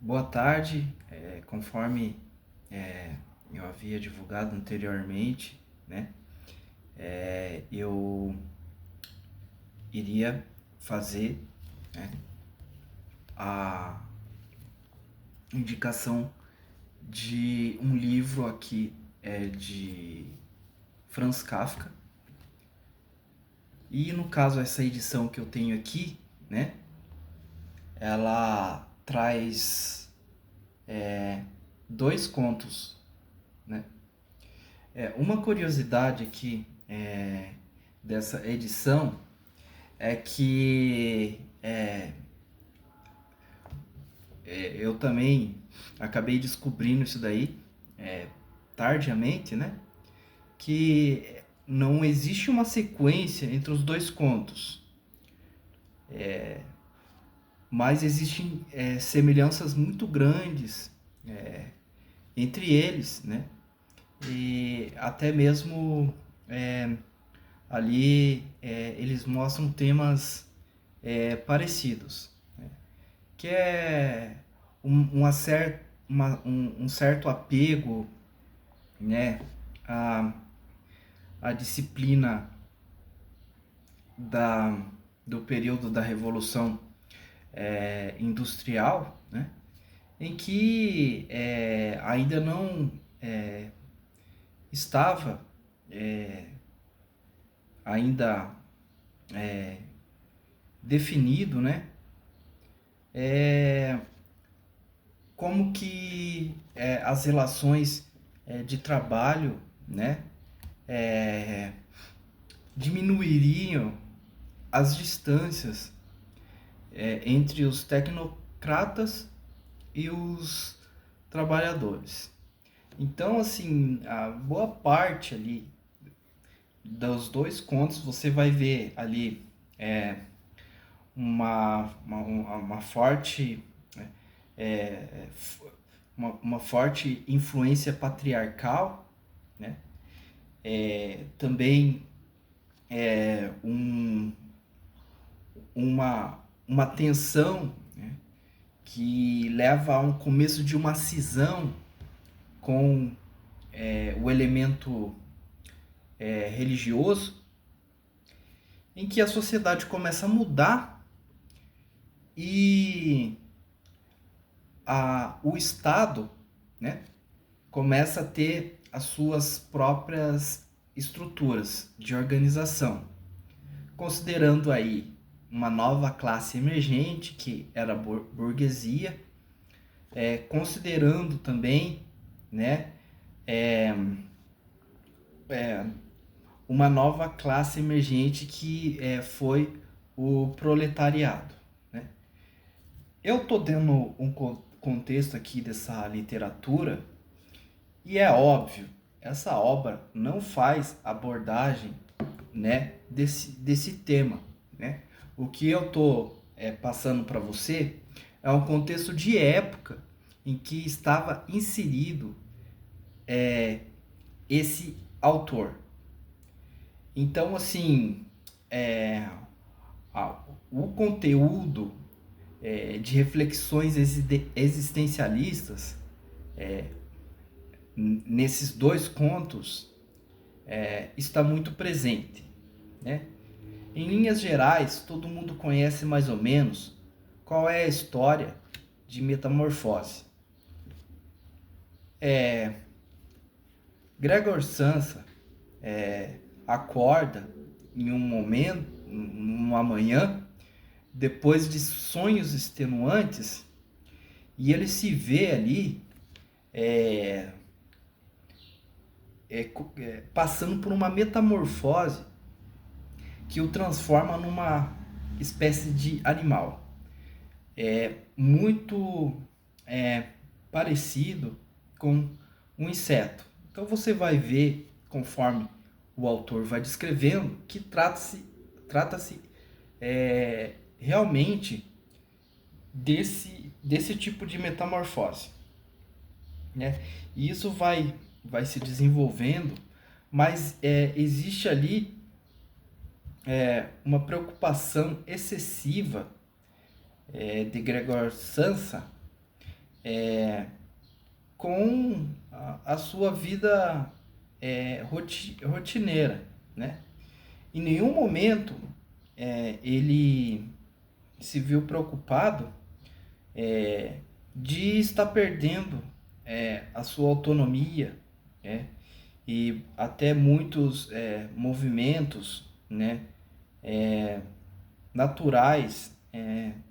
Boa tarde. Conforme eu havia divulgado anteriormente, né, eu iria fazer, né, a indicação de um livro aqui de Franz Kafka. E no caso, essa edição que eu tenho aqui, né, ela traz dois contos, né. Uma curiosidade aqui dessa edição é que eu também acabei descobrindo isso daí tardiamente, né? Que não existe uma sequência entre os dois contos, mas existem semelhanças muito grandes entre eles, né? E até mesmo ali eles mostram temas parecidos, que é um certo apego, né, à, à disciplina da, do período da Revolução Industrial, né, em que ainda não estava ainda definido, né, como que as relações de trabalho, né, diminuiriam as distâncias entre os tecnocratas e os trabalhadores. Então, assim, a boa parte ali dos dois contos você vai ver ali uma forte é, uma forte influência patriarcal, né? Também um, uma tensão, né, que leva a um começo de uma cisão com o elemento religioso, em que a sociedade começa a mudar e o Estado, né, começa a ter as suas próprias estruturas de organização, considerando aí uma nova classe emergente, que era a burguesia, considerando também, né, uma nova classe emergente que foi o proletariado, né? Eu estou dando um contexto aqui dessa literatura e é óbvio, essa obra não faz abordagem, né, desse tema, né? O que eu estou passando para você é um contexto de época em que estava inserido esse autor. Então, assim, é, o conteúdo de reflexões existencialistas nesses dois contos está muito presente, né? Em linhas gerais, todo mundo conhece mais ou menos qual é a história de Metamorfose. Gregor Samsa acorda em um momento, numa manhã, depois de sonhos extenuantes, e ele se vê ali passando por uma metamorfose que o transforma numa espécie de animal. Muito parecido com um inseto. Então você vai ver, conforme o autor vai descrevendo, que trata-se realmente desse tipo de metamorfose, né? E isso vai se desenvolvendo, mas existe ali uma preocupação excessiva de Gregor Samsa com a sua vida rotineira, né? Em nenhum momento ele se viu preocupado de estar perdendo a sua autonomia, né? E até muitos movimentos, né, naturais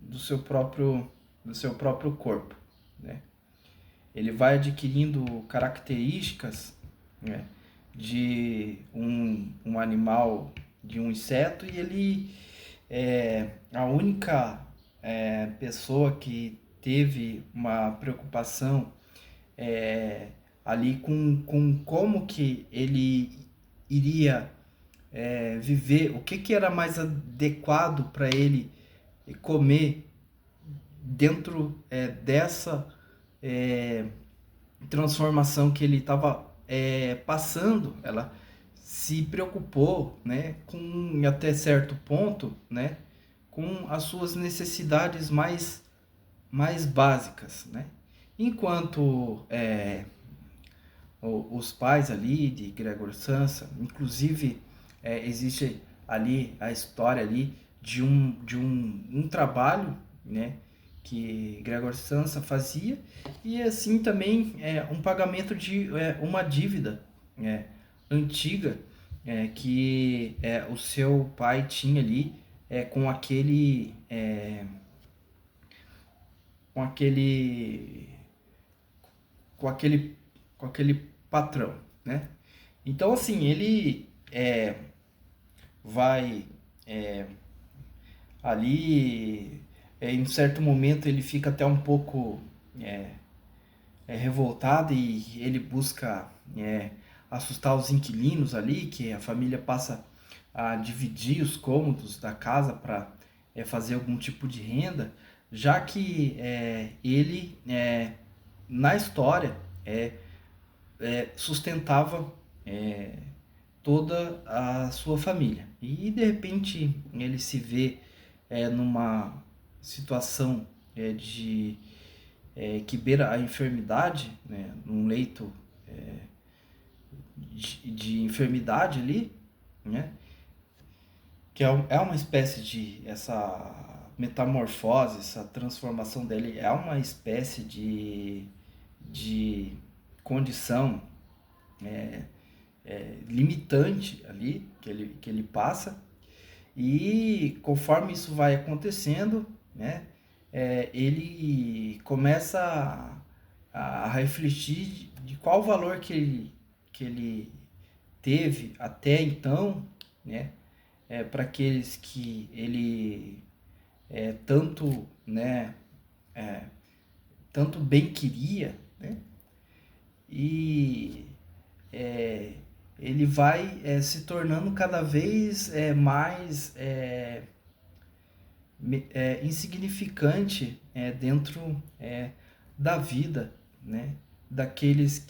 do seu próprio corpo, né? Ele vai adquirindo características, né, de um animal, de um inseto, e ele é a única pessoa que teve uma preocupação ali com como que ele iria viver, o que que era mais adequado para ele comer dentro dessa transformação que ele estava passando. Ela se preocupou, né, com até certo ponto, né, com as suas necessidades mais básicas, né? Enquanto os pais ali de Gregor Samsa, inclusive existe ali a história ali de um trabalho, né, que Gregor Samsa fazia, e assim também um pagamento de uma dívida antiga que o seu pai tinha ali com com aquele com aquele com aquele patrão, né? Então assim ele vai ali em certo momento ele fica até um pouco revoltado, e ele busca assustar os inquilinos ali, que a família passa a dividir os cômodos da casa para fazer algum tipo de renda, já que ele na história sustentava toda a sua família. E de repente ele se vê numa situação que beira a enfermidade, né, num leito de enfermidade ali, né, que é uma espécie de essa metamorfose, essa transformação dele é uma espécie de condição limitante ali que ele passa, e conforme isso vai acontecendo, né, ele começa a refletir de qual o valor que ele teve até então, né, para aqueles que ele tanto, né, tanto bem queria, né, e ele vai se tornando cada vez mais insignificante dentro da vida, né, daqueles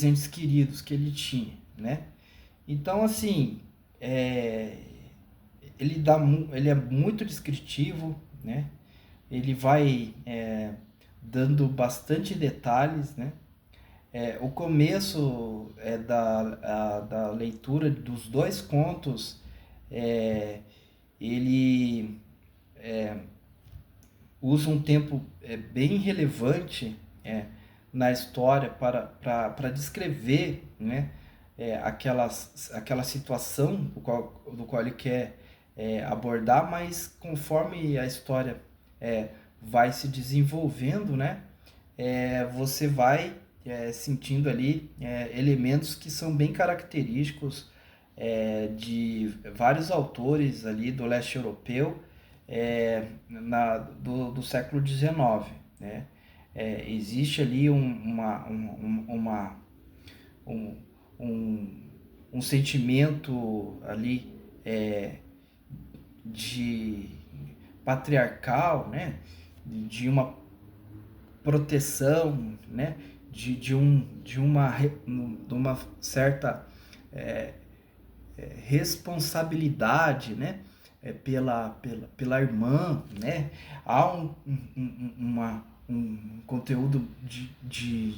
entes queridos que ele tinha, né? Então assim ele é muito descritivo, né? Ele vai dando bastante detalhes, né? O começo da leitura dos dois contos, ele usa um tempo bem relevante na história para descrever, né, aquela situação do qual ele quer abordar, mas conforme a história vai se desenvolvendo, né, você vai sentindo ali elementos que são bem característicos de vários autores ali do leste europeu do século XIX, né? Existe ali um, um sentimento ali de patriarcal, né? De uma proteção, né? De uma certa responsabilidade, né, pela irmã, né? Há um conteúdo de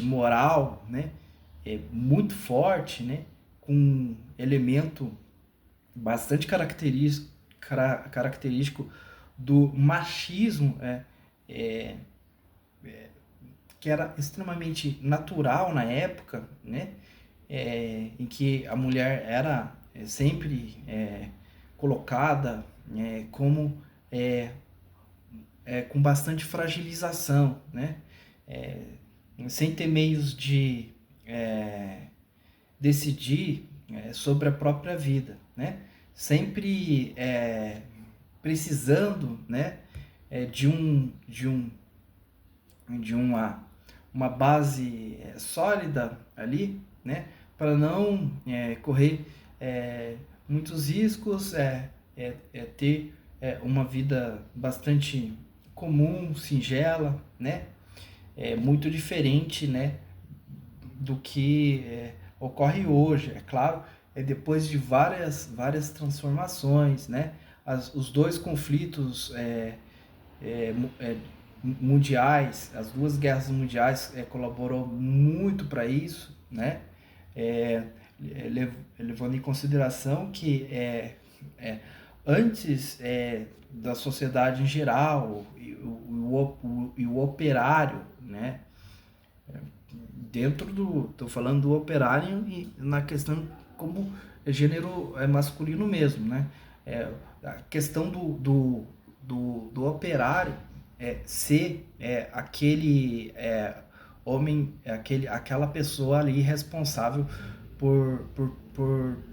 moral, né? Muito forte, né? Com um elemento bastante característico do machismo, é, que era extremamente natural na época, né? Em que a mulher era sempre colocada como com bastante fragilização, né? É, sem ter meios de decidir sobre a própria vida, né? Sempre precisando, né? De uma base sólida ali, né? Para não correr muitos riscos, ter uma vida bastante comum, singela, né? Muito diferente, né? Do que ocorre hoje. É claro, depois de várias transformações, né? Os dois conflitos mundiais, as duas guerras mundiais colaborou muito para isso, né? É, levando em consideração que antes da sociedade em geral e o operário, né? Tô falando do operário e na questão como gênero masculino mesmo, né? A questão do operário ser aquele homem, aquela pessoa ali responsável por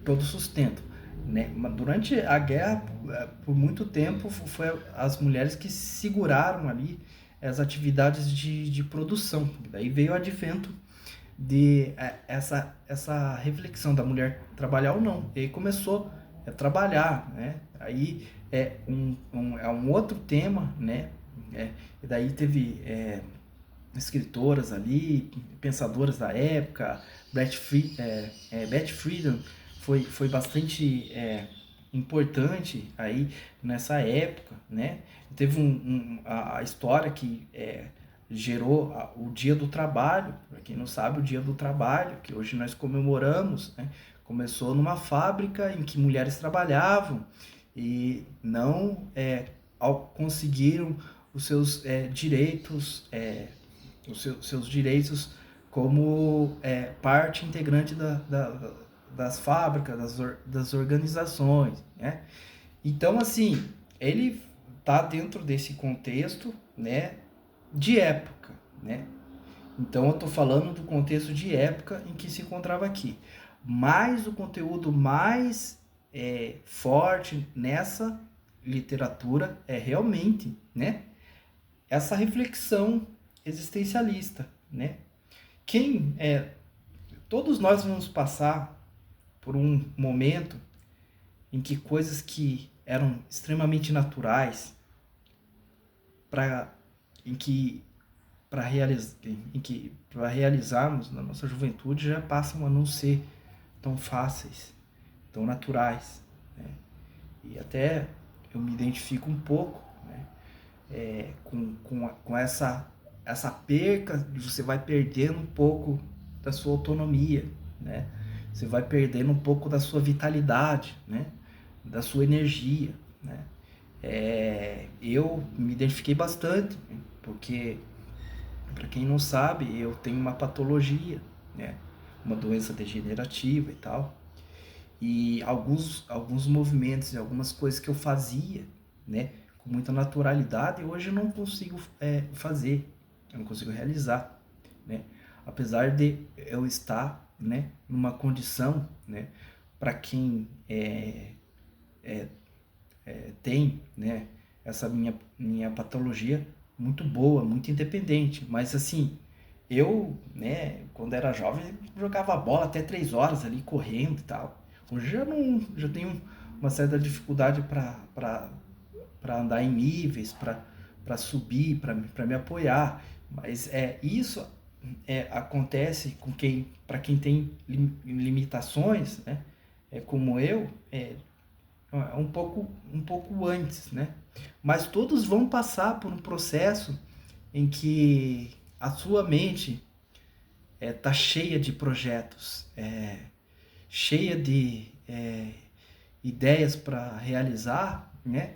todo o sustento, né? Durante a guerra, por muito tempo, foi as mulheres que seguraram ali as atividades de produção. Daí veio o advento de essa reflexão da mulher trabalhar ou não. E aí começou a trabalhar, né? Aí é um outro tema, né? E daí teve escritoras ali, pensadoras da época, Beth Friedan foi bastante importante aí nessa época, né? Teve a história que gerou o Dia do Trabalho. Para quem não sabe, o Dia do Trabalho, que hoje nós comemoramos, né? Começou numa fábrica em que mulheres trabalhavam e não conseguiram os seus direitos, seus direitos como parte integrante das fábricas, das organizações, né? Então, assim, ele tá dentro desse contexto, né, de época, né? Então, eu tô falando do contexto de época em que se encontrava aqui. Mas o conteúdo mais forte nessa literatura é realmente, né, essa reflexão existencialista, né? Todos nós vamos passar por um momento em que coisas que eram extremamente naturais para em que para realizarmos na nossa juventude já passam a não ser tão fáceis, tão naturais, né? E até eu me identifico um pouco, né? Com essa perca, você vai perdendo um pouco da sua autonomia, né? Você vai perdendo um pouco da sua vitalidade, né? Da sua energia, né? Eu me identifiquei bastante, né? Porque, para quem não sabe, eu tenho uma patologia, né? Uma doença degenerativa e tal. E alguns movimentos e algumas coisas que eu fazia, né, com muita naturalidade, hoje eu não consigo fazer, eu não consigo realizar, né? Apesar de eu estar, né, numa condição, né, para quem tem, né, essa minha patologia muito boa, muito independente, mas assim, eu, né, quando era jovem, jogava bola até 3 horas ali correndo e tal. Hoje já tenho uma certa dificuldade para andar em níveis, para subir, para me apoiar. Mas isso acontece para quem tem limitações, né? Como eu, um pouco antes, né? Mas todos vão passar por um processo em que a sua mente tá cheia de projetos, cheia de ideias para realizar, né?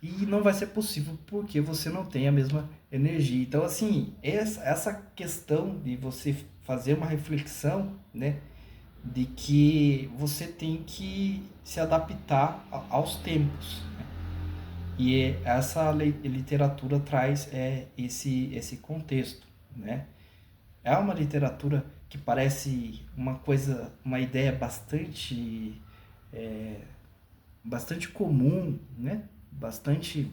E não vai ser possível porque você não tem a mesma energia. Então, assim, essa questão de você fazer uma reflexão, né? De que você tem que se adaptar aos tempos. E essa literatura traz esse contexto, né? É uma literatura que parece uma coisa, uma ideia bastante comum, né? Bastante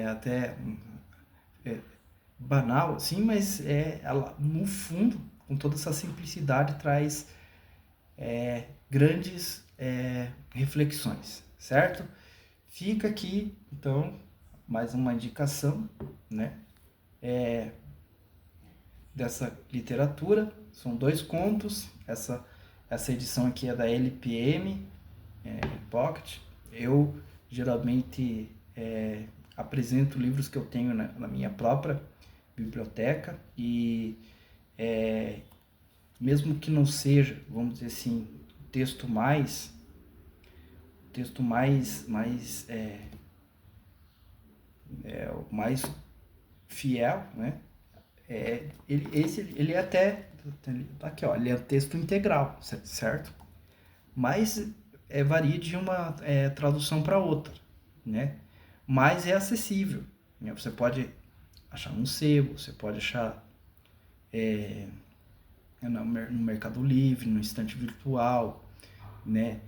até é, banal, assim, mas ela, no fundo, com toda essa simplicidade, traz grandes reflexões, certo? Fica aqui, então, mais uma indicação, né? Dessa literatura. São 2 contos. Essa edição aqui é da LPM Pocket. Eu geralmente apresento livros que eu tenho na minha própria biblioteca e mesmo que não seja, vamos dizer assim, o texto mais fiel, né? Ele é até aqui, ó, ele é texto integral, certo? Mas varia de uma tradução para outra, né? Mas é acessível, né? Você pode achar num sebo, você pode achar no Mercado Livre, no estante virtual, né?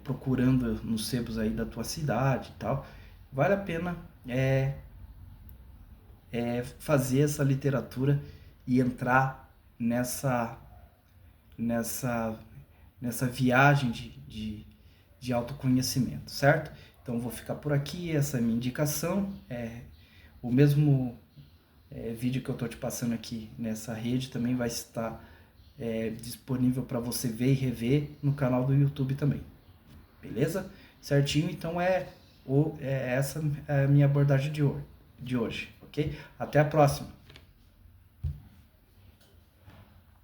Procurando nos sebos aí da tua cidade e tal. Vale a pena fazer essa literatura e entrar nessa viagem de autoconhecimento, certo? Então vou ficar por aqui, essa é a minha indicação. O mesmo vídeo que eu estou te passando aqui nessa rede também vai estar disponível para você ver e rever no canal do YouTube também, beleza? Certinho? Então essa é a minha abordagem de hoje, ok? Até a próxima!